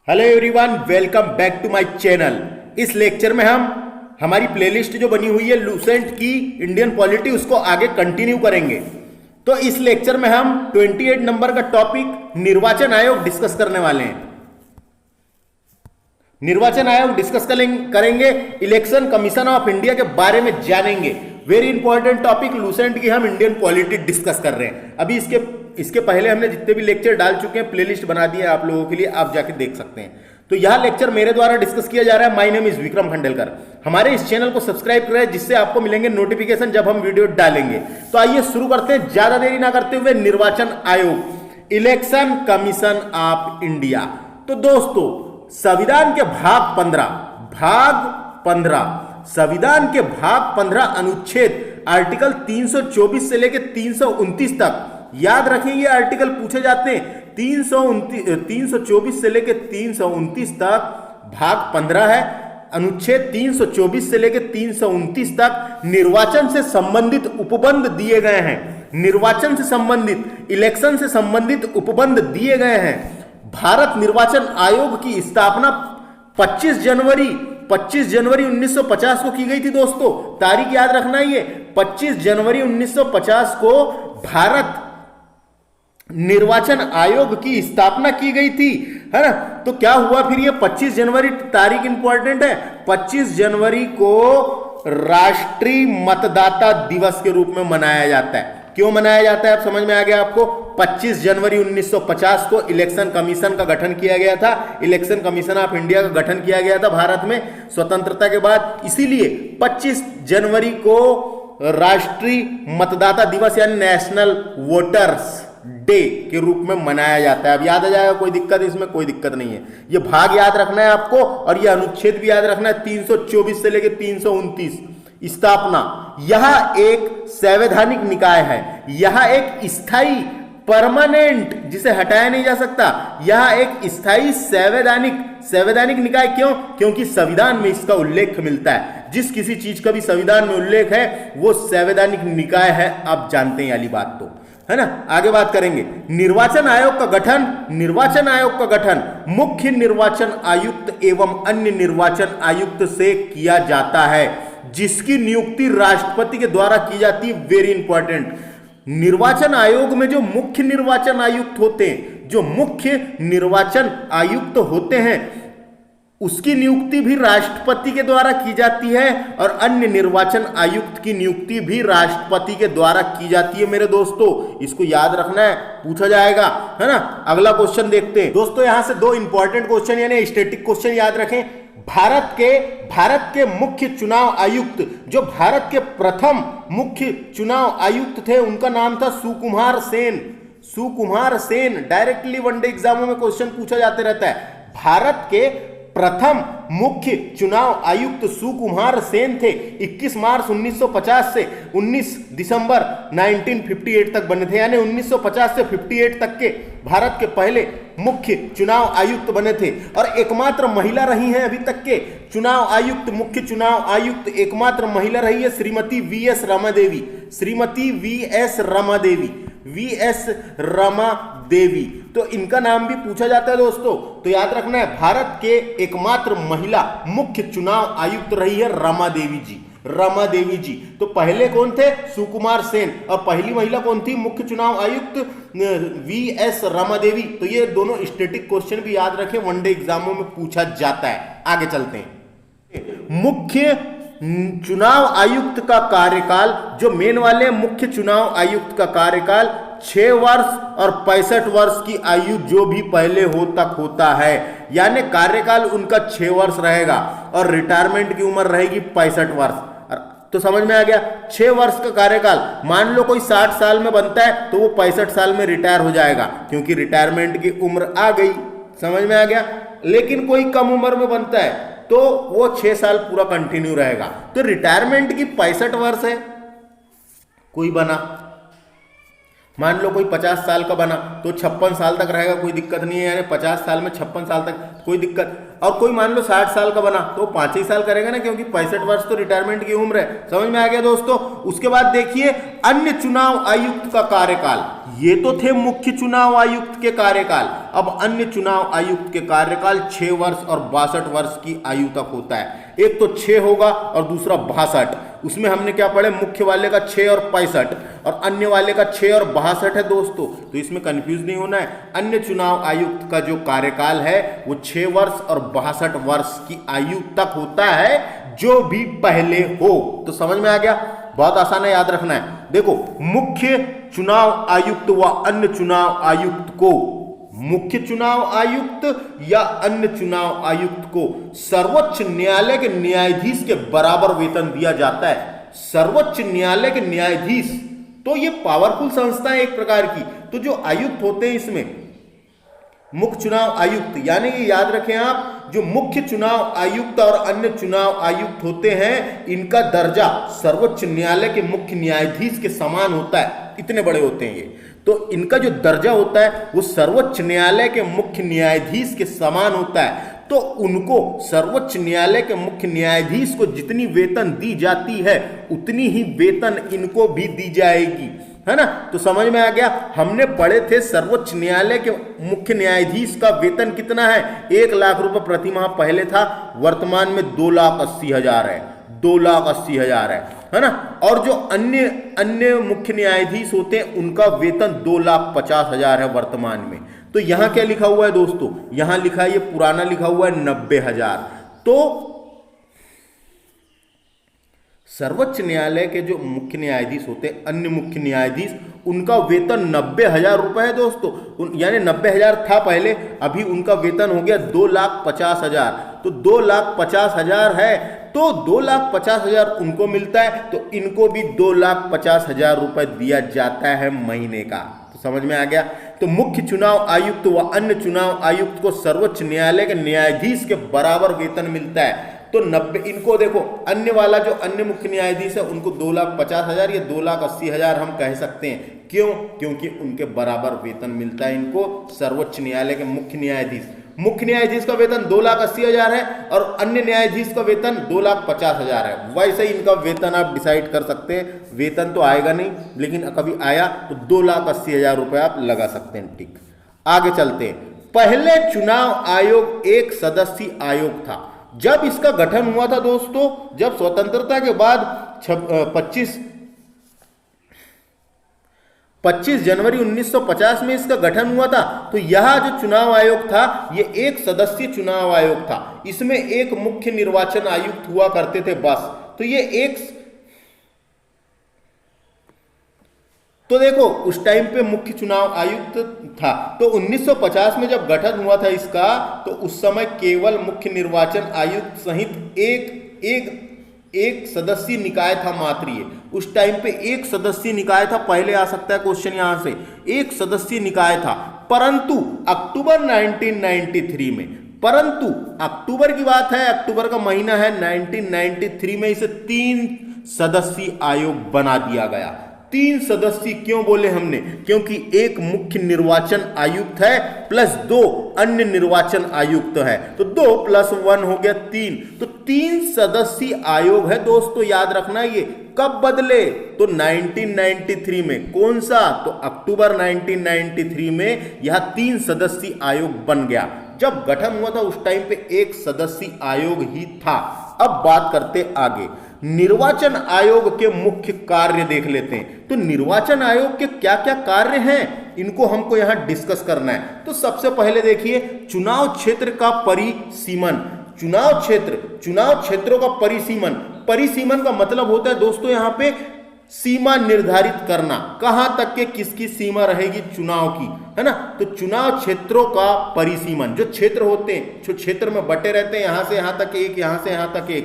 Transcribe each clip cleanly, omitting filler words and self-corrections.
Hello everyone, welcome back to my channel. इस lecture में हम हमारी प्लेलिस्ट जो बनी हुई है लूसेंट की इंडियन पॉलिटी उसको आगे कंटिन्यू करेंगे। तो इस लेक्चर में हम 28 नंबर का टॉपिक निर्वाचन आयोग डिस्कस करने वाले हैं। निर्वाचन आयोग डिस्कस करेंगे, इलेक्शन कमीशन ऑफ इंडिया के बारे में जानेंगे। वेरी इंपॉर्टेंट टॉपिक लूसेंट की हम इंडियन पॉलिटी डिस्कस कर रहे हैं। अभी इसके पहले हमने जितने भी लेक्चर डाल चुके हैं प्लेलिस्ट बना दी है आप लोगों के लिए, आप जाके देख सकते हैं। तो यह लेक्चर मेरे द्वारा डिस्कस किया जा रहा है। My name is Vikram Khandelkar. हमारे इस चैनल को सब्सक्राइब करें जिससे आपको मिलेंगे नोटिफिकेशन जब हम वीडियो डालेंगे। तो आइए शुरू करते हैं, ज्यादा देरी ना करते हुए। निर्वाचन आयोग, इलेक्शन कमीशन ऑफ इंडिया। तो दोस्तों, संविधान के भाग 15 संविधान के भाग 15 अनुच्छेद आर्टिकल 324 से लेकर 329 तक, याद रखें ये आर्टिकल पूछे जाते हैं। 324 से लेकर 329 तक भाग 15 है। अनुच्छेद 324 से लेकर 329 तक निर्वाचन से संबंधित उपबंध दिए गए हैं। निर्वाचन से संबंधित, इलेक्शन से संबंधित उपबंध दिए गए हैं। भारत निर्वाचन आयोग की स्थापना 25 जनवरी 1950 को की गई थी। दोस्तों, तारीख याद रखना, ये 25 जनवरी 1950 को भारत निर्वाचन आयोग की स्थापना की गई थी, है ना। तो क्या हुआ फिर, ये 25 जनवरी तारीख इंपॉर्टेंट है। 25 जनवरी को राष्ट्रीय मतदाता दिवस के रूप में मनाया जाता है। क्यों मनाया जाता है, अब समझ में आ गया आपको। 25 जनवरी 1950 को इलेक्शन कमीशन का गठन किया गया था। इलेक्शन कमीशन ऑफ इंडिया का गठन किया गया था भारत में स्वतंत्रता के बाद। इसीलिए 25 जनवरी को राष्ट्रीय मतदाता दिवस यानी नेशनल वोटर्स डे के रूप में मनाया जाता है। अब याद आ जाएगा, कोई दिक्कत, इसमें कोई दिक्कत नहीं है। ये भाग याद रखना है आपको और ये अनुच्छेद भी याद रखना है। 324 से लेकर 329 स्थापना। यह एक संवैधानिक निकाय है। यह एक स्थायी परमानेंट, जिसे हटाया नहीं जा सकता, यह एक स्थायी संवैधानिक निकाय। क्यों? क्योंकि संविधान में इसका उल्लेख मिलता है। जिस किसी चीज का भी संविधान में उल्लेख है वो संवैधानिक निकाय है। आप जानते हैं वाली बात, तो है ना। आगे बात करेंगे। निर्वाचन आयोग का गठन मुख्य निर्वाचन आयुक्त एवं अन्य निर्वाचन आयुक्त से किया जाता है, जिसकी नियुक्ति राष्ट्रपति के द्वारा की जाती है। Very important. निर्वाचन आयोग में जो मुख्य निर्वाचन आयुक्त होते हैं, उसकी नियुक्ति भी राष्ट्रपति के द्वारा की जाती है और अन्य निर्वाचन आयुक्त की नियुक्ति भी राष्ट्रपति के द्वारा की जाती है। मेरे दोस्तों, इसको याद रखना है, पूछा जाएगा, है ना। अगला क्वेश्चन देखते हैं। दोस्तों, यहां से दो इंपॉर्टेंट क्वेश्चन यानी स्टैटिक क्वेश्चन याद रखें। भारत के मुख्य चुनाव आयुक्त, जो भारत के प्रथम मुख्य चुनाव आयुक्त थे, उनका नाम था सुकुमार सेन। डायरेक्टली वनडे एग्जामों में क्वेश्चन पूछा जाते रहता है। भारत के प्रथम मुख्य चुनाव आयुक्त सुकुमार सेन थे। 21 मार्च 1950 से 19 दिसंबर 1958 तक बने थे, यानी 1950 से 58 तक के भारत के पहले मुख्य चुनाव आयुक्त बने थे। और एकमात्र महिला रही हैं अभी तक के चुनाव आयुक्त, मुख्य चुनाव आयुक्त एकमात्र महिला रही है श्रीमती वी.एस. रमा देवी। तो इनका नाम भी पूछा जाता है दोस्तों, तो याद रखना है। भारत के एकमात्र महिला मुख्य चुनाव आयुक्त रही है रमा देवी जी। तो पहले कौन थे? सुकुमार सेन। और पहली महिला कौन थी मुख्य चुनाव आयुक्त? वी.एस. रमा देवी। तो ये दोनों स्टैटिक क्वेश्चन भी याद रखें, वनडे एग्जामों में पूछा जाता है। आगे चलते हैं। मुख्य चुनाव आयुक्त का कार्यकाल, जो मेन वाले मुख्य चुनाव आयुक्त का कार्यकाल 6 वर्ष और 65 वर्ष की आयु जो भी पहले हो तक होता है, यानी कार्यकाल उनका 6 वर्ष रहेगा और रिटायरमेंट की उम्र रहेगी 65 वर्ष। तो समझ में आ गया, 6 वर्ष का कार्यकाल। मान लो कोई 60 साल में बनता है तो वो 65 साल में रिटायर हो जाएगा, क्योंकि रिटायरमेंट की उम्र आ गई। समझ में आ गया। लेकिन कोई कम उम्र में बनता है तो वो 6 साल पूरा कंटिन्यू रहेगा। तो रिटायरमेंट की 65 वर्ष है, कोई बना मान लो कोई 50 साल का बना तो 56 साल तक रहेगा, कोई दिक्कत नहीं है, यानी 50 साल में 56 साल तक कोई दिक्कत। और कोई मान लो 60 साल का बना तो 5 ही साल करेगा ना, क्योंकि 65 वर्ष तो रिटायरमेंट की उम्र है। समझ में आ गया दोस्तों। उसके बाद देखिए अन्य चुनाव आयुक्त का कार्यकाल। ये तो थे मुख्य चुनाव आयुक्त के कार्यकाल, अब अन्य चुनाव आयुक्त के कार्यकाल 6 वर्ष और 62 वर्ष की आयु तक होता है। एक तो 6 होगा और दूसरा 62। उसमें हमने क्या पढ़े, मुख्य वाले का 6 और 65 और अन्य वाले का 6 और 62 है दोस्तों, तो इसमें कंफ्यूज नहीं होना है। अन्य चुनाव आयुक्त का जो कार्यकाल है वो 6 वर्ष और 62 वर्ष की आयु तक होता है, जो भी पहले हो। तो समझ में आ गया, बहुत आसान है, याद रखना है। देखो मुख्य चुनाव आयुक्त व अन्य चुनाव आयुक्त को, मुख्य चुनाव आयुक्त या अन्य चुनाव आयुक्त को सर्वोच्च न्यायालय के न्यायाधीश के बराबर वेतन दिया जाता है। सर्वोच्च न्यायालय के न्यायाधीश, तो ये पावरफुल संस्था है एक प्रकार की। तो जो आयुक्त होते हैं इसमें मुख्य चुनाव आयुक्त, यानी कि याद रखें आप, जो मुख्य चुनाव आयुक्त और अन्य चुनाव आयुक्त होते हैं इनका दर्जा सर्वोच्च न्यायालय के मुख्य न्यायाधीश के समान होता है। इतने बड़े होते हैं ये, तो इनका जो दर्जा होता है वो सर्वोच्च न्यायालय के मुख्य न्यायाधीश के समान होता है। तो उनको, सर्वोच्च न्यायालय के मुख्य न्यायाधीश को जितनी वेतन दी जाती है उतनी ही वेतन इनको भी दी जाएगी, है ना। तो समझ में आ गया। हमने पढ़े थे सर्वोच्च न्यायालय के मुख्य न्यायाधीश का वेतन कितना है, 1 लाख रुपए प्रति माह पहले था, वर्तमान में 2,80,000 है, 2,80,000 है ना। और जो अन्य मुख्य न्यायाधीश होते हैं उनका वेतन 2,50,000 है वर्तमान में। तो यहां क्या लिखा हुआ है दोस्तों, यहां लिखा है, ये पुराना लिखा हुआ है 90,000। तो सर्वोच्च न्यायालय के जो मुख्य न्यायाधीश होते हैं, अन्य मुख्य न्यायाधीश, उनका वेतन 90,000 रुपए है दोस्तों, यानी 90,000 था पहले, अभी उनका वेतन हो गया 2,50,000। तो 2,50,000 है, तो 2,50,000 उनको मिलता है, तो इनको भी 2,50,000 रुपए दिया जाता है महीने का। तो समझ में आ गया। तो मुख्य चुनाव आयुक्त व अन्य चुनाव आयुक्त को सर्वोच्च न्यायालय के न्यायाधीश के बराबर वेतन मिलता है। तो 90, इनको देखो, अन्य वाला जो अन्य मुख्य न्यायाधीश है उनको 2,50,000 या 2,80,000 हम कह सकते हैं। क्यों? क्योंकि उनके बराबर वेतन मिलता है इनको सर्वोच्च न्यायालय के मुख्य न्यायाधीश। मुख्य न्यायाधीश का वेतन 2,80,000 है और अन्य न्यायाधीश का वेतन 2,50,000 है। वैसे ही इनका वेतन आप डिसाइड कर सकते हैं। वेतन तो आएगा नहीं, लेकिन कभी आया तो 2,80,000 रुपए आप लगा सकते हैं। ठीक, आगे चलते हैं। पहले चुनाव आयोग एक सदस्यीय आयोग था। जब इसका गठन हुआ था दोस्तों, जब स्वतंत्रता के बाद 25 जनवरी 1950 में इसका गठन हुआ था, तो यह जो चुनाव आयोग था ये एक सदस्यीय चुनाव आयोग था। इसमें एक मुख्य निर्वाचन आयुक्त हुआ करते थे बस। तो ये एक, तो देखो उस टाइम पे मुख्य चुनाव आयुक्त था। तो 1950 में जब गठन हुआ था इसका, तो उस समय केवल मुख्य निर्वाचन आयुक्त सहित एक सदस्यीय निकाय था मात्र। ये उस टाइम पे एक सदस्यीय निकाय था। पहले आ सकता है क्वेश्चन यहां से, एक सदस्यीय निकाय था। परंतु अक्टूबर 1993 में, परंतु अक्टूबर की बात है, अक्टूबर का महीना है, 1993 में इसे 3 सदस्यीय आयोग बना दिया गया। 3 सदस्यीय क्यों बोले हमने? क्योंकि एक मुख्य निर्वाचन आयुक्त है प्लस 2 अन्य निर्वाचन आयुक्त है, तो 2 + 1 हो गया 3। तो 3 सदस्यीय आयोग है दोस्तों, याद रखना। ये कब बदले? तो 1993 में। कौन सा? तो अक्टूबर 1993 में यह 3 सदस्यीय आयोग बन गया। जब गठन हुआ था उस टाइम पे एक सदस्यीय आयोग ही था। अब बात करते आगे, निर्वाचन आयोग के मुख्य कार्य देख लेते हैं। तो निर्वाचन आयोग के क्या क्या कार्य हैं, इनको हमको यहां डिस्कस करना है। तो सबसे पहले देखिए, चुनाव क्षेत्र का परिसीमन। चुनाव क्षेत्रों का परिसीमन। परिसीमन का मतलब होता है दोस्तों यहाँ पे सीमा निर्धारित करना, कहां तक के किसकी सीमा रहेगी चुनाव की, है ना। तो चुनाव क्षेत्रों का परिसीमन, जो क्षेत्र होते हैं, जो क्षेत्र में बटे रहते हैं, यहां से यहां तक एक, यहां से यहां तक एक,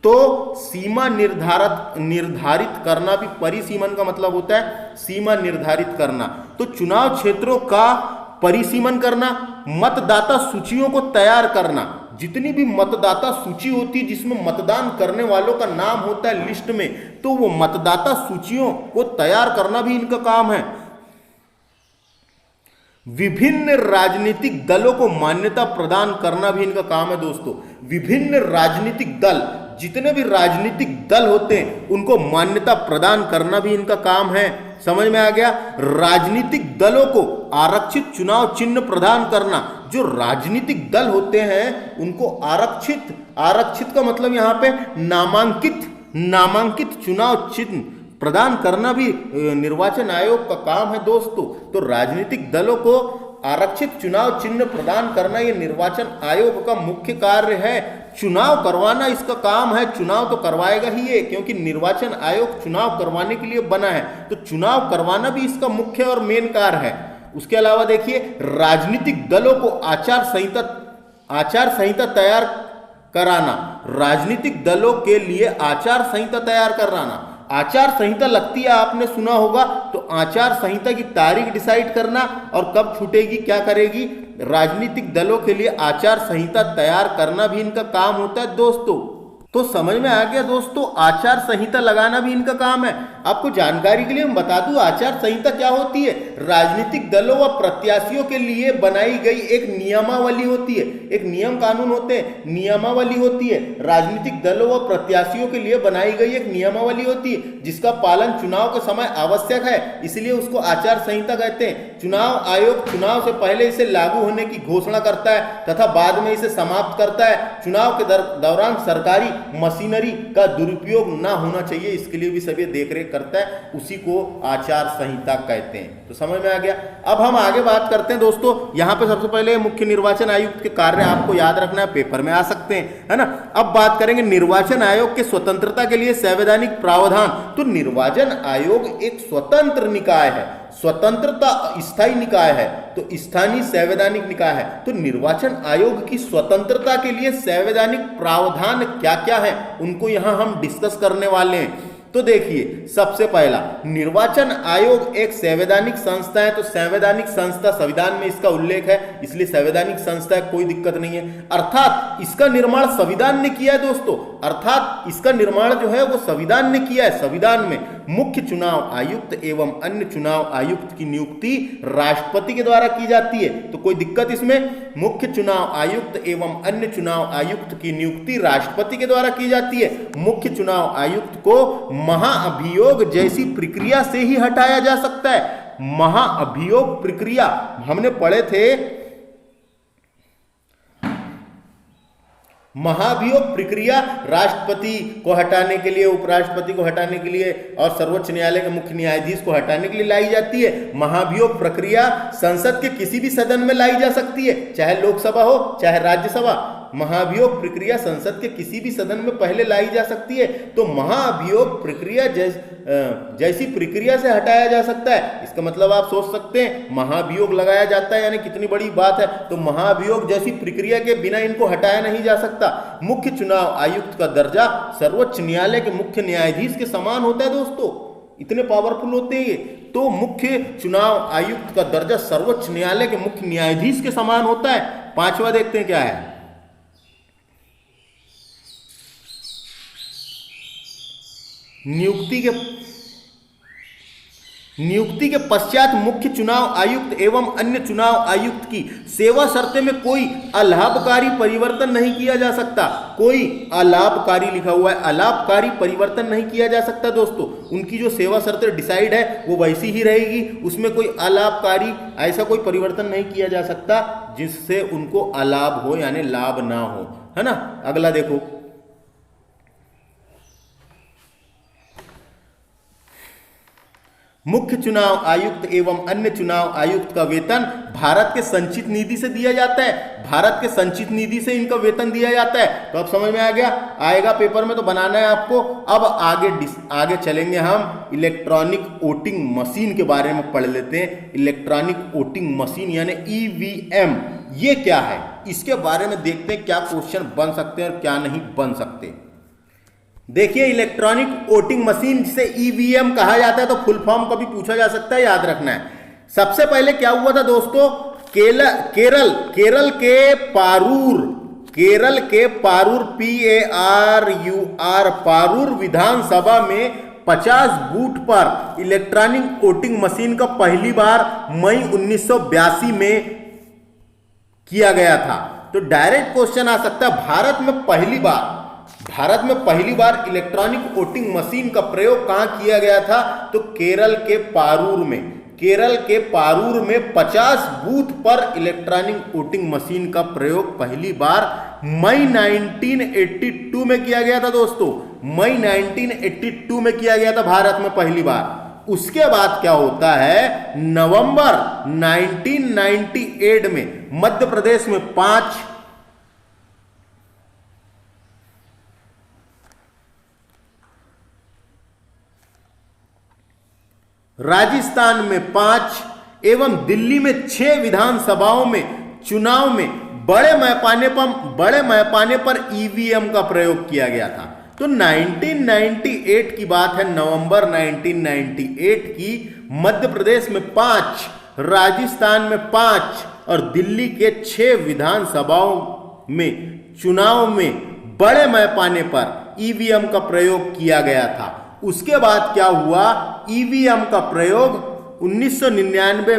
तो सीमा निर्धारित करना भी परिसीमन का मतलब होता है, सीमा निर्धारित करना। तो चुनाव क्षेत्रों का परिसीमन करना, मतदाता सूचियों को तैयार करना। जितनी भी मतदाता सूची होती है जिसमें मतदान करने वालों का नाम होता है लिस्ट में, तो वो मतदाता सूचियों को तैयार करना भी इनका काम है। विभिन्न राजनीतिक दलों को मान्यता प्रदान करना भी इनका काम है दोस्तों। विभिन्न राजनीतिक दल, जितने भी राजनीतिक दल होते हैं उनको मान्यता प्रदान करना भी इनका काम है। समझ में आ गया? राजनीतिक दलों को आरक्षित चुनाव चिन्ह प्रदान करना। जो राजनीतिक दल होते हैं उनको आरक्षित का मतलब यहां पे नामांकित चुनाव चिन्ह प्रदान करना भी निर्वाचन आयोग का काम है दोस्तों। तो राजनीतिक दलों को आरक्षित चुनाव चिन्ह प्रदान करना ये निर्वाचन आयोग का मुख्य कार्य है। चुनाव करवाना इसका काम है, चुनाव तो करवाएगा ही ये, क्योंकि निर्वाचन आयोग चुनाव करवाने के लिए बना है, तो चुनाव करवाना भी इसका मुख्य और मेन कार्य है। उसके अलावा देखिए, राजनीतिक दलों को आचार संहिता तैयार कराना। राजनीतिक दलों के लिए आचार संहिता तैयार कराना। आचार संहिता लगती है, आपने सुना होगा, तो आचार संहिता की तारीख डिसाइड करना और कब छूटेगी, क्या करेगी। राजनीतिक दलों के लिए आचार संहिता तैयार करना भी इनका काम होता है दोस्तों। तो समझ में आ गया दोस्तों, आचार संहिता लगाना भी इनका काम है। आपको जानकारी के लिए मैं बता दूं, आचार संहिता क्या होती है। राजनीतिक दलों व प्रत्याशियों के लिए बनाई गई एक नियमावली होती है। एक नियम कानून होते हैं, नियमावली होती है। राजनीतिक दलों व प्रत्याशियों के लिए बनाई गई एक नियमावली होती है, जिसका पालन चुनाव के समय आवश्यक है, इसलिए उसको आचार संहिता कहते हैं। चुनाव आयोग चुनाव से पहले इसे लागू होने की घोषणा करता है तथा बाद में इसे समाप्त करता है। चुनाव के दौरान सरकारी मशीनरी का दुरुपयोग ना होना चाहिए, इसके लिए भी सभी देखरेख करता है, उसी को आचार संहिता कहते हैं। तो समझ में आ गया। अब हम आगे बात करते हैं दोस्तों। यहां पे सबसे पहले मुख्य निर्वाचन आयुक्त के कार्य आपको याद रखना है, पेपर में आ सकते हैं, है ना। अब बात करेंगे निर्वाचन आयोग के स्वतंत्रता के लिए संवैधानिक प्रावधान। तो निर्वाचन आयोग एक स्वतंत्र निकाय है, स्वतंत्रता स्थायी निकाय है, तो स्थानीय संवैधानिक निकाय है। तो निर्वाचन आयोग की स्वतंत्रता के लिए संवैधानिक प्रावधान क्या क्या है, उनको यहां हम डिस्कस करने वाले हैं। तो देखिए, सबसे पहला, निर्वाचन आयोग एक संवैधानिक संस्था है। तो संवैधानिक संस्था संविधान में इसका उल्लेख है, इसलिए संवैधानिक संस्था है, कोई दिक्कत नहीं है। अर्थात इसका निर्माण संविधान ने किया है दोस्तों, अर्थात इसका निर्माण जो है वो संविधान ने किया है। संविधान में मुख्य चुनाव आयुक्त एवं अन्य चुनाव आयुक्त की नियुक्ति राष्ट्रपति के द्वारा की जाती है। तो कोई दिक्कत इसमें, मुख्य चुनाव आयुक्त एवं अन्य चुनाव आयुक्त की नियुक्ति राष्ट्रपति के द्वारा की जाती है। मुख्य चुनाव आयुक्त को महाअभियोग जैसी प्रक्रिया से ही हटाया जा सकता है। महाअभियोग प्रक्रिया हमने पढ़े थे, महाभियोग प्रक्रिया राष्ट्रपति को हटाने के लिए, उपराष्ट्रपति को हटाने के लिए और सर्वोच्च न्यायालय के मुख्य न्यायाधीश को हटाने के लिए लाई जाती है। महाभियोग प्रक्रिया संसद के किसी भी सदन में लाई जा सकती है, चाहे लोकसभा हो चाहे राज्यसभा। महाभियोग प्रक्रिया संसद के किसी भी सदन में पहले लाई जा सकती है। तो महाभियोग प्रक्रिया जैसी प्रक्रिया से हटाया जा सकता है। इसका मतलब आप सोच सकते हैं, महाभियोग लगाया जाता है यानी कितनी बड़ी बात है। तो महाभियोग जैसी प्रक्रिया के बिना इनको हटाया नहीं जा सकता। मुख्य चुनाव आयुक्त का दर्जा सर्वोच्च न्यायालय के मुख्य न्यायाधीश के समान होता है दोस्तों, इतने पावरफुल होते हैं ये। तो मुख्य चुनाव आयुक्त का दर्जा सर्वोच्च न्यायालय के मुख्य न्यायाधीश के समान होता है। पांचवा देखते हैं क्या है। नियुक्ति के पश्चात मुख्य चुनाव आयुक्त एवं अन्य चुनाव आयुक्त की सेवा शर्तें में कोई अलाभकारी परिवर्तन नहीं किया जा सकता। कोई अलाभकारी लिखा हुआ है, अलाभकारी परिवर्तन नहीं किया जा सकता दोस्तों। उनकी जो सेवा शर्तें डिसाइड है वो वैसी ही रहेगी, उसमें कोई अलाभकारी ऐसा कोई परिवर्तन नहीं किया जा सकता जिससे उनको अलाभ हो यानी लाभ ना हो, है ना। अगला देखो, मुख्य चुनाव आयुक्त एवं अन्य चुनाव आयुक्त का वेतन भारत के संचित निधि से दिया जाता है। भारत के संचित निधि से इनका वेतन दिया जाता है। तो अब समझ में आ गया, आएगा पेपर में तो बनाना है आपको। अब आगे चलेंगे हम इलेक्ट्रॉनिक वोटिंग मशीन के बारे में पढ़ लेते हैं। इलेक्ट्रॉनिक वोटिंग मशीन यानी ईवीएम, ये क्या है, इसके बारे में देखते हैं क्या क्वेश्चन बन सकते हैं और क्या नहीं बन सकते। देखिए, इलेक्ट्रॉनिक वोटिंग मशीन जिसे ईवीएम कहा जाता है, तो फुल फॉर्म कभी पूछा जा सकता है, याद रखना है। सबसे पहले क्या हुआ था दोस्तों, केरल के पारूर PARUR पारूर विधानसभा में 50 बूथ पर इलेक्ट्रॉनिक वोटिंग मशीन का पहली बार मई 1982 में किया गया था। तो डायरेक्ट क्वेश्चन आ सकता है, भारत में पहली बार इलेक्ट्रॉनिक वोटिंग मशीन का प्रयोग कहां किया गया था? तो केरल के पारूर में 50 बूथ पर इलेक्ट्रॉनिक वोटिंग मशीन का प्रयोग पहली बार मई 1982 में किया गया था दोस्तों। मई 1982 में किया गया था भारत में पहली बार। उसके बाद क्या होता है, नवंबर 1998 में मध्य प्रदेश में 5, राजस्थान में 5 एवं दिल्ली में 6 विधानसभाओं में चुनाव में बड़े पैमाने पर ईवीएम का प्रयोग किया गया था। तो 1998 की बात है, नवंबर 1998 की। मध्य प्रदेश में 5, राजस्थान में 5 और दिल्ली के 6 विधानसभाओं में चुनाव में बड़े पैमाने पर ईवीएम का प्रयोग किया गया था। उसके बाद क्या हुआ, ईवीएम का प्रयोग 1999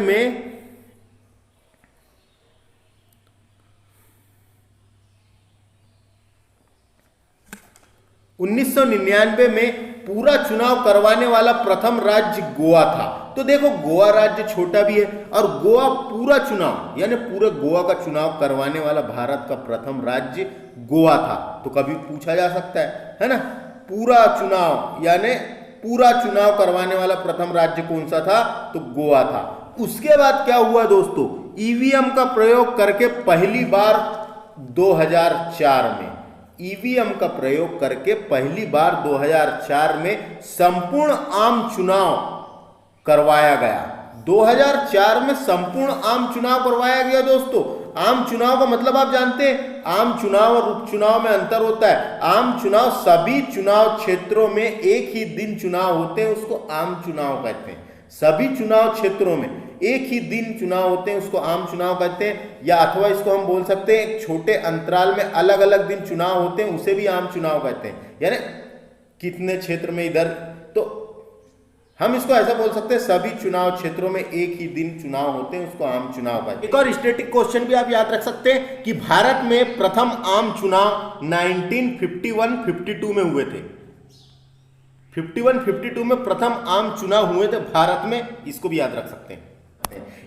में पूरा चुनाव करवाने वाला प्रथम राज्य गोवा था। तो देखो, गोवा राज्य छोटा भी है और गोवा पूरा चुनाव यानी पूरे गोवा का चुनाव करवाने वाला भारत का प्रथम राज्य गोवा था। तो कभी पूछा जा सकता है ना, पूरा चुनाव करवाने वाला प्रथम राज्य कौन सा था? तो गोवा था। उसके बाद क्या हुआ दोस्तों, ईवीएम का प्रयोग करके पहली बार 2004 में पहली बार 2004 में संपूर्ण आम चुनाव करवाया गया। 2004 में संपूर्ण आम चुनाव करवाया गया दोस्तों। आम चुनाव का मतलब आप जानते हैं, आम चुनाव और उपचुनाव में अंतर होता है। आम चुनाव सभी चुनाव क्षेत्रों में एक ही दिन चुनाव होते हैं, उसको आम चुनाव कहते हैं। सभी चुनाव क्षेत्रों में एक ही दिन चुनाव होते हैं, उसको आम चुनाव कहते हैं। या अथवा इसको हम बोल सकते हैं, एक छोटे अंतराल में अलग अलग दिन चुनाव होते हैं, उसे भी आम चुनाव कहते हैं। यानी कितने क्षेत्र में इधर, तो हम इसको ऐसा बोल सकते हैं, सभी चुनाव क्षेत्रों में एक ही दिन चुनाव होते हैं, उसको आम चुनाव कहते हैं। एक और स्टैटिक क्वेश्चन भी आप याद रख सकते हैं कि भारत में प्रथम आम चुनाव 1951-52 में हुए थे। 51-52 में प्रथम आम चुनाव हुए थे भारत में, इसको भी याद रख सकते हैं।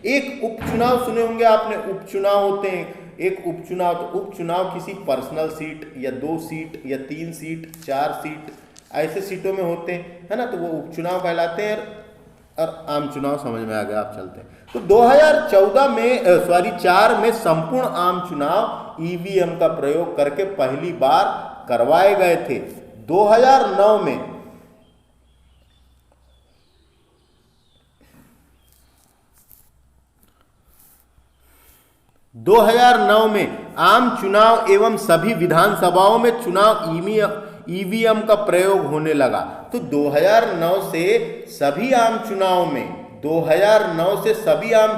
एक उपचुनाव सुने होंगे आपने, उपचुनाव होते हैं। एक उपचुनाव, तो उपचुनाव किसी पर्सनल सीट या 2 सीट या 3 सीट 4 सीट ऐसे सीटों में होते हैं, है ना, तो वो उपचुनाव कहलाते हैं। और आम चुनाव समझ में आ गया, आप चलते हैं। तो 2004 में संपूर्ण आम चुनाव ईवीएम का प्रयोग करके पहली बार करवाए गए थे। 2009 में आम चुनाव एवं सभी विधानसभाओं में चुनाव ईवीएम का प्रयोग होने लगा। तो 2009 से सभी आम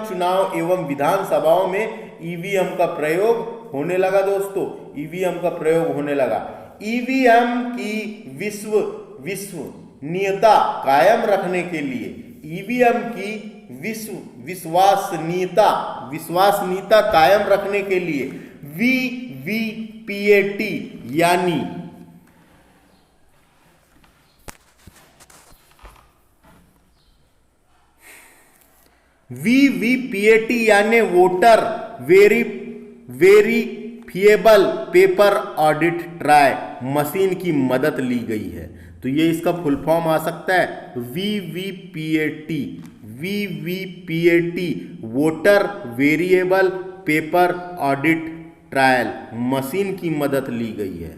चुनाव एवं विधानसभाओं में ईवीएम का प्रयोग होने लगा दोस्तों। ईवीएम का प्रयोग होने लगा। ईवीएम की विश्वसनीयता कायम रखने के लिए, ईवीएम की विश्वसनीयता कायम रखने के लिए वीवीपीएटी यानी voter verifiable paper audit trial machine की मदद ली गई है। तो ये इसका फुल फॉर्म आ सकता है VVPAT voter variable paper audit trial machine की मदद ली गई है।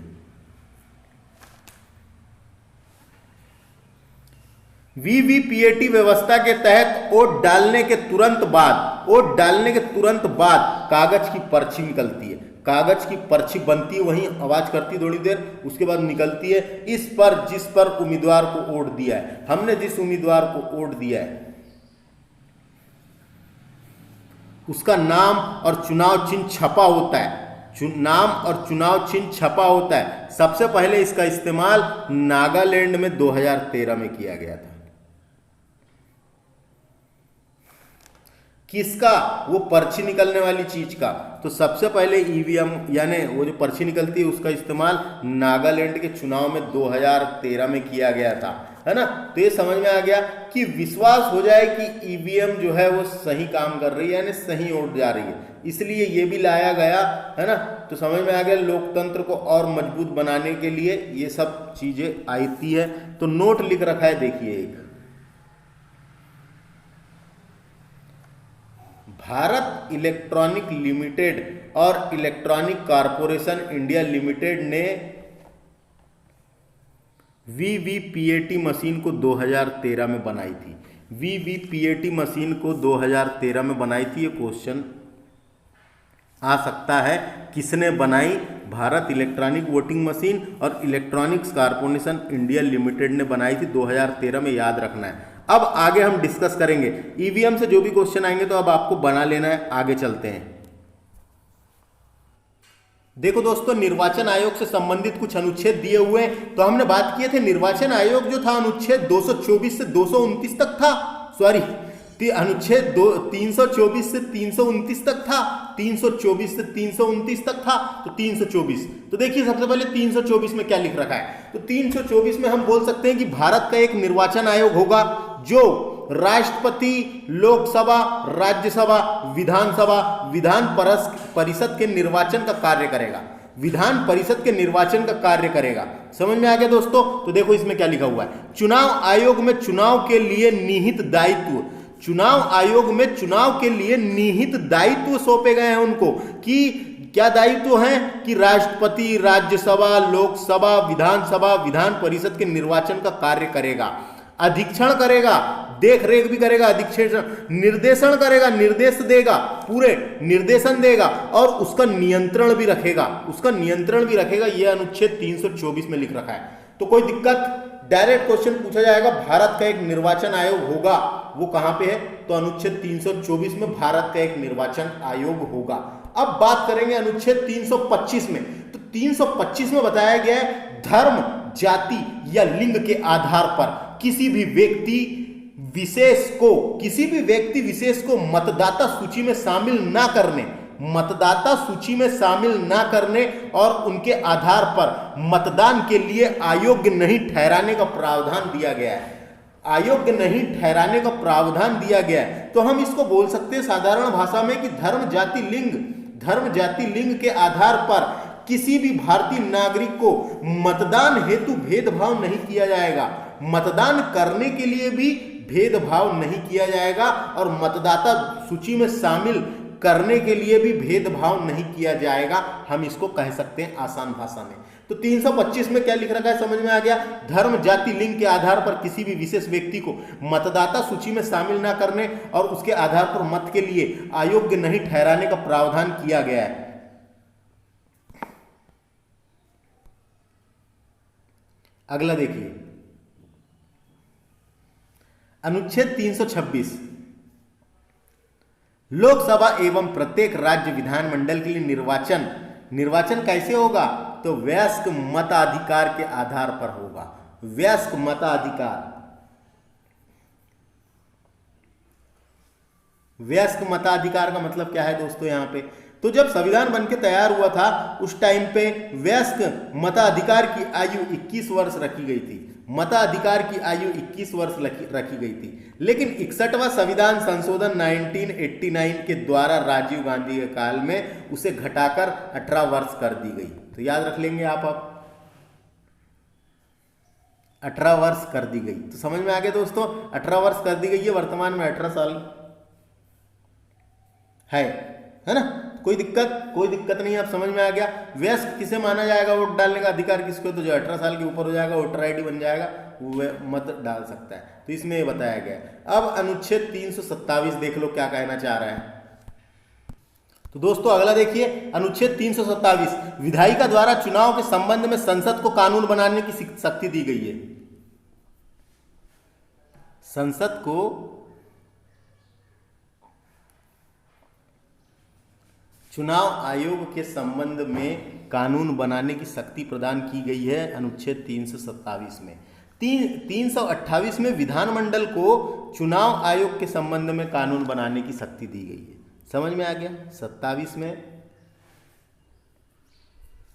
वीवीपीएटी व्यवस्था के तहत वोट डालने के तुरंत बाद कागज की पर्ची निकलती है। कागज की पर्ची बनती है, वहीं आवाज करती है थोड़ी देर, उसके बाद निकलती है। इस पर जिस पर उम्मीदवार को वोट दिया है, हमने जिस उम्मीदवार को वोट दिया है उसका नाम और चुनाव चिन्ह छपा होता है। नाम और चुनाव चिन्ह छपा होता है, सबसे पहले इसका इस्तेमाल नागालैंड में 2013 में किया गया था। किसका? वो पर्ची निकलने वाली चीज का। तो सबसे पहले ईवीएम यानी वो जो पर्ची निकलती है उसका इस्तेमाल नागालैंड के चुनाव में 2013 में किया गया था, है ना। तो ये समझ में आ गया कि विश्वास हो जाए कि ईवीएम जो है वो सही काम कर रही है, यानी सही ओर जा रही है, इसलिए ये भी लाया गया, है ना। तो समझ में आ गया लोकतंत्र को और मजबूत बनाने के लिए ये सब चीजें आती है। तो नोट लिख रखा है, देखिए एक, भारत इलेक्ट्रॉनिक लिमिटेड और इलेक्ट्रॉनिक कॉरपोरेशन इंडिया लिमिटेड ने वीवीपीएटी मशीन को 2013 में बनाई थी। वीवीपीएटी मशीन को 2013 में बनाई थी। ये क्वेश्चन आ सकता है, किसने बनाई? भारत इलेक्ट्रॉनिक वोटिंग मशीन और इलेक्ट्रॉनिक्स कॉरपोरेशन इंडिया लिमिटेड ने बनाई थी 2013 में, याद रखना है। अब आगे हम डिस्कस करेंगे ईवीएम से जो भी क्वेश्चन आएंगे तो अब आपको बना लेना है। आगे चलते हैं। देखो दोस्तों, निर्वाचन आयोग से संबंधित कुछ अनुच्छेद दिए हुए हैं। तो हमने बात किए थे निर्वाचन आयोग जो था अनुच्छेद 224 से 229 तक था, सॉरी अनुच्छेद 324 से 329 तक था, 324 से 329 तक था। तो 324, तो देखिए सबसे पहले 324 में क्या लिख रखा है। तो 324 में हम बोल सकते हैं कि भारत का एक निर्वाचन आयोग होगा जो राष्ट्रपति, लोकसभा, राज्यसभा, विधानसभा, विधान परिषद के निर्वाचन का कार्य करेगा। विधान परिषद के निर्वाचन का कार्य करेगा। समझ में आ गया दोस्तों। तो देखो इसमें क्या लिखा हुआ है, चुनाव आयोग में चुनाव के लिए निहित दायित्व, चुनाव आयोग में चुनाव के लिए निहित दायित्व सौंपे गए हैं उनको। कि क्या दायित्व हैं? कि राष्ट्रपति, राज्यसभा, लोकसभा, विधानसभा, विधान परिषद के निर्वाचन का कार्य करेगा, अधीक्षण करेगा, देख रेख भी करेगा, अधीक्षण, निर्देशन करेगा, निर्देश देगा, पूरे निर्देशन देगा और उसका नियंत्रण भी रखेगा, उसका नियंत्रण भी रखेगा। यह अनुच्छेद 324 में लिख रखा है। तो कोई दिक्कत? डायरेक्ट क्वेश्चन पूछा जाएगा, भारत का एक निर्वाचन आयोग होगा, वो कहां पे है? तो अनुच्छेद 324 में भारत का एक निर्वाचन आयोग होगा। अब बात करेंगे अनुच्छेद 325 में। तो 325 में बताया गया है, धर्म, जाति या लिंग के आधार पर किसी भी व्यक्ति विशेष को मतदाता सूची में शामिल ना करने, मतदाता सूची में शामिल ना करने और उनके आधार पर मतदान के लिए अयोग्य नहीं ठहराने का प्रावधान दिया गया है। अयोग्य नहीं ठहराने का प्रावधान दिया गया है। तो हम इसको बोल सकते हैं साधारण भाषा में कि धर्म जाति लिंग के आधार पर किसी भी भारतीय नागरिक को मतदान हेतु भेदभाव नहीं किया जाएगा, मतदान करने के लिए भी भेदभाव नहीं किया जाएगा और मतदाता सूची में शामिल करने के लिए भी भेदभाव नहीं किया जाएगा। हम इसको कह सकते हैं आसान भाषा में। तो 325 में क्या लिख रखा है, समझ में आ गया। धर्म, जाति, लिंग के आधार पर किसी भी विशेष व्यक्ति को मतदाता सूची में शामिल ना करने और उसके आधार पर मत के लिए अयोग्य नहीं ठहराने का प्रावधान किया गया है। अगला देखिए, अनुच्छेद 326, लोकसभा एवं प्रत्येक राज्य विधानमंडल के लिए निर्वाचन कैसे होगा? तो वयस्क मताधिकार के आधार पर होगा। वयस्क मताधिकार, वयस्क मताधिकार का मतलब क्या है दोस्तों यहाँ पे? तो जब संविधान बनके तैयार हुआ था उस टाइम पे वयस्क मताधिकार की आयु 21 वर्ष रखी गई थी। मताधिकार की आयु 21 वर्ष रखी गई थी। लेकिन 61वां संविधान संशोधन 1989 के द्वारा राजीव गांधी के काल में उसे घटाकर 18 वर्ष कर दी गई। तो याद रख लेंगे आप, 18 वर्ष कर दी गई। तो समझ में आ गया दोस्तों, 18 वर्ष कर दी गई है, वर्तमान में 18 साल है ना। कोई दिक्कत नहीं, आप समझ में आ गया। वयस्क किसे माना जाएगा? वोट डालने का अधिकार किसको? तो जो 18 साल के ऊपर हो जाएगा, वोटर आईडी बन जाएगा, वो मत डाल सकता है। तो इसमें ये बताया गया। अब अनुच्छेद 327 देख लो क्या कहना चाह रहा है। तो दोस्तों अगला देखिए, अनुच्छेद 327, विधायिका द्वारा चुनाव के संबंध में संसद को कानून बनाने की शक्ति दी गई है। संसद को चुनाव आयोग के संबंध में कानून बनाने की शक्ति प्रदान की गई है अनुच्छेद 327 में। 328 में विधानमंडल को चुनाव आयोग के संबंध में कानून बनाने की शक्ति दी गई है। समझ में आ गया। 27 में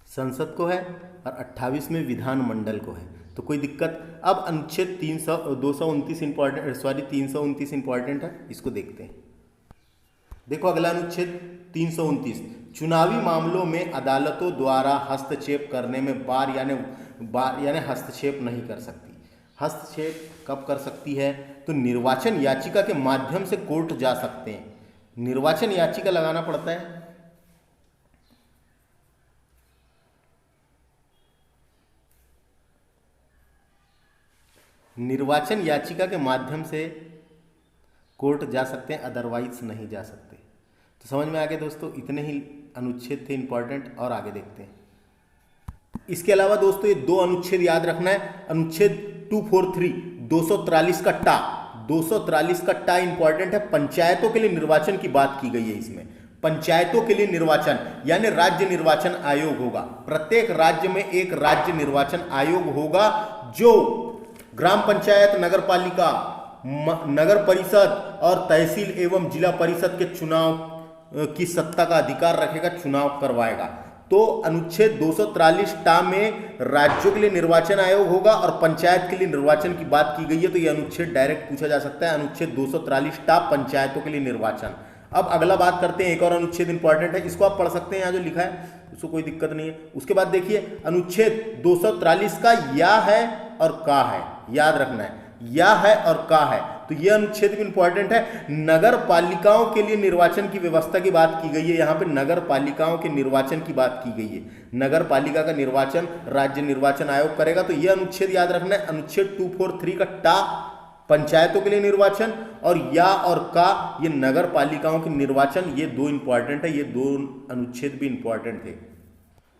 संसद को है और 28 में विधानमंडल को है, तो कोई दिक्कत। अब अनुच्छेद 229 इंपॉर्टेंट है, इसको देखते हैं। देखो अगला अनुच्छेद 329, चुनावी मामलों में अदालतों द्वारा हस्तक्षेप करने में बार यानी हस्तक्षेप नहीं कर सकती। हस्तक्षेप कब कर सकती है? तो निर्वाचन याचिका के माध्यम से कोर्ट जा सकते हैं। निर्वाचन याचिका लगाना पड़ता है, निर्वाचन याचिका के माध्यम से कोर्ट जा सकते हैं, अदरवाइज नहीं जा सकते। तो समझ में आ गया दोस्तों, इतने ही अनुच्छेद थे इंपॉर्टेंट। और आगे देखते हैं। इसके अलावा दोस्तों ये दो अनुच्छेद याद रखना है। अनुच्छेद 243 243 का टा, 243 का टा इंपॉर्टेंट है। पंचायतों के लिए निर्वाचन की बात की गई है इसमें। पंचायतों के लिए निर्वाचन यानी राज्य निर्वाचन आयोग होगा। प्रत्येक राज्य में एक राज्य निर्वाचन आयोग होगा जो ग्राम पंचायत, नगर पालिका, नगर परिषद और तहसील एवं जिला परिषद के चुनाव की सत्ता का अधिकार रखेगा, चुनाव करवाएगा। तो अनुच्छेद 243 टा में राज्यों के लिए निर्वाचन आयोग होगा और पंचायत के लिए निर्वाचन की बात की गई है, तो यह अनुच्छेद डायरेक्ट पूछा जा सकता है। अनुच्छेद 243 टा पंचायतों के लिए निर्वाचन। अब अगला बात करते हैं, एक और अनुच्छेद इंपॉर्टेंट है, इसको आप पढ़ सकते हैं, यहाँ जो लिखा है उसको कोई दिक्कत नहीं है। उसके बाद देखिए अनुच्छेद 243 का या है और का है, याद रखना है, या है और का है। तो यह अनुच्छेद भी इंपॉर्टेंट है। नगर पालिकाओं के लिए निर्वाचन की व्यवस्था की बात की गई है। यहाँ पे नगर पालिकाओं के निर्वाचन की बात की गई है। नगर पालिका का निर्वाचन राज्य निर्वाचन आयोग करेगा, तो यह अनुच्छेद याद रखना है। अनुच्छेद 243 का टा पंचायतों के लिए निर्वाचन और या और का ये नगर पालिकाओं के निर्वाचन, ये दो इंपॉर्टेंट है। ये दो अनुच्छेद भी इंपॉर्टेंट थे।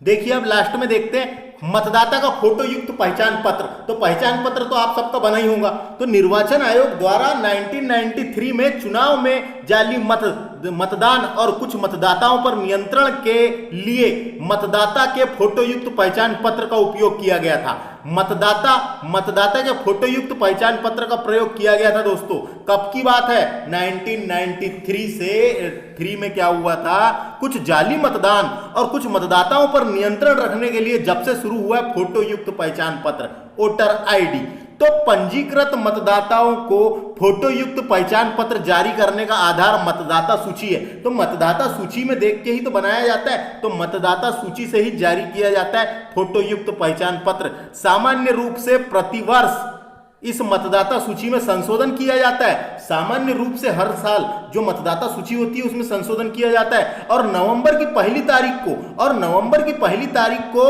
देखिए अब लास्ट में देखते हैं मतदाता का फोटो युक्त पहचान पत्र। तो पहचान पत्र तो आप सबका बना ही होगा। तो निर्वाचन आयोग द्वारा 1993 में चुनाव में जाली मतदान और कुछ मतदाताओं पर नियंत्रण के लिए मतदाता के फोटो युक्त पहचान पत्र का उपयोग किया गया था। मतदाता के फोटो युक्त पहचान पत्र का प्रयोग किया गया था दोस्तों। कब की बात है? 1993 से 3 में क्या हुआ था? कुछ जाली मतदान और कुछ मतदाताओं पर नियंत्रण रखने के लिए जब से शुरू हुआ फोटो युक्त पहचान पत्र, वोटर आईडी। तो पंजीकृत मतदाताओं को फोटो युक्त पहचान पत्र जारी करने का आधार मतदाता सूची है। तो मतदाता सूची में देख के ही तो बनाया जाता है, तो मतदाता सूची से ही जारी किया जाता है फोटो युक्त पहचान पत्र। सामान्य रूप से प्रतिवर्ष इस मतदाता सूची में संशोधन किया जाता है। सामान्य रूप से हर साल जो मतदाता सूची होती है उसमें संशोधन किया जाता है और नवंबर की पहली तारीख को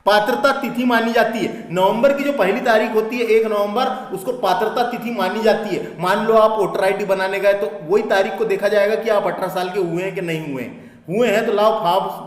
पात्रता तिथि मानी जाती है। नवंबर की जो पहली तारीख होती है 1 नवंबर, उसको पात्रता तिथि मानी जाती है। मान लो आप वोटर आईडी बनाने गए तो वही तारीख को देखा जाएगा कि आप 18 साल के हुए हैं कि नहीं हुए हैं तो लाओ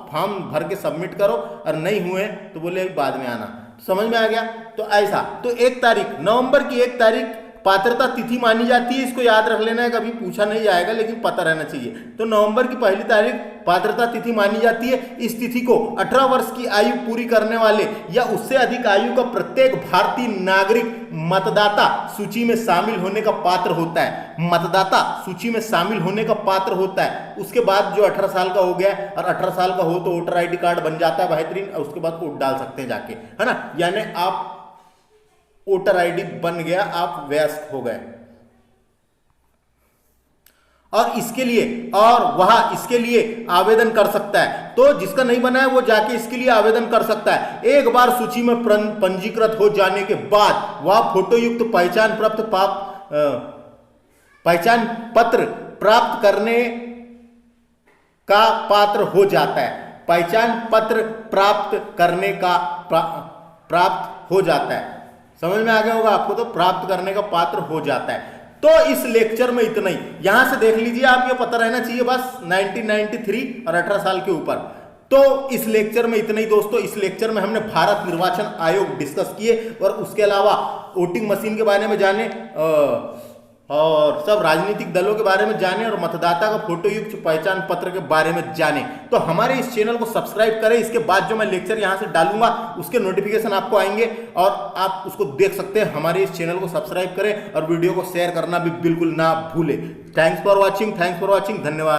फॉर्म भर के सबमिट करो, और नहीं हुए तो बोले बाद में आना। समझ में आ गया? तो ऐसा, तो 1 तारीख, नवंबर की 1 तारीख पात्रता तिथि मानी जाती है। इसको याद रख लेना है, कभी पूछा नहीं जाएगा लेकिन पता रहना चाहिए। तो नवंबर की पहली तारीख पात्रता तिथि मानी जाती है। इस तिथि को 18 वर्ष की आयु पूरी करने वाले या उससे अधिक आयु का प्रत्येक भारतीय नागरिक मतदाता सूची में शामिल होने का पात्र होता है। मतदाता सूची में शामिल होने का पात्र होता है। उसके बाद जो 18 साल का हो गया और 18 साल का हो तो वोटर आईडी कार्ड बन जाता है बेहतरीन, और उसके बाद वोट डाल सकते हैं जाके, है ना। यानी आप वोटर आईडी बन गया, आप वयस्क हो गए। और इसके लिए आवेदन कर सकता है। तो जिसका नहीं बना है वो जाके इसके लिए आवेदन कर सकता है। एक बार सूची में पंजीकृत हो जाने के बाद वह फोटो युक्त पहचान पत्र प्राप्त करने का पात्र हो जाता है। पहचान पत्र प्राप्त करने का प्राप्त हो जाता है। समझ में आ गया होगा आपको? तो प्राप्त करने का पात्र हो जाता है। तो इस लेक्चर में इतना ही। यहां से देख लीजिए, आप ये पता रहना चाहिए बस 1993 और 18 साल के ऊपर। तो इस लेक्चर में इतना ही दोस्तों। इस लेक्चर में हमने भारत निर्वाचन आयोग डिस्कस किए और उसके अलावा वोटिंग मशीन के बारे में जाने, और सब राजनीतिक दलों के बारे में जाने और मतदाता का फोटो युक्त पहचान पत्र के बारे में जाने तो हमारे इस चैनल को सब्सक्राइब करें। इसके बाद जो मैं लेक्चर यहां से डालूंगा उसके नोटिफिकेशन आपको आएंगे और आप उसको देख सकते हैं। हमारे इस चैनल को सब्सक्राइब करें और वीडियो को शेयर करना भी बिल्कुल ना भूलें। थैंक्स फॉर वॉचिंग, धन्यवाद।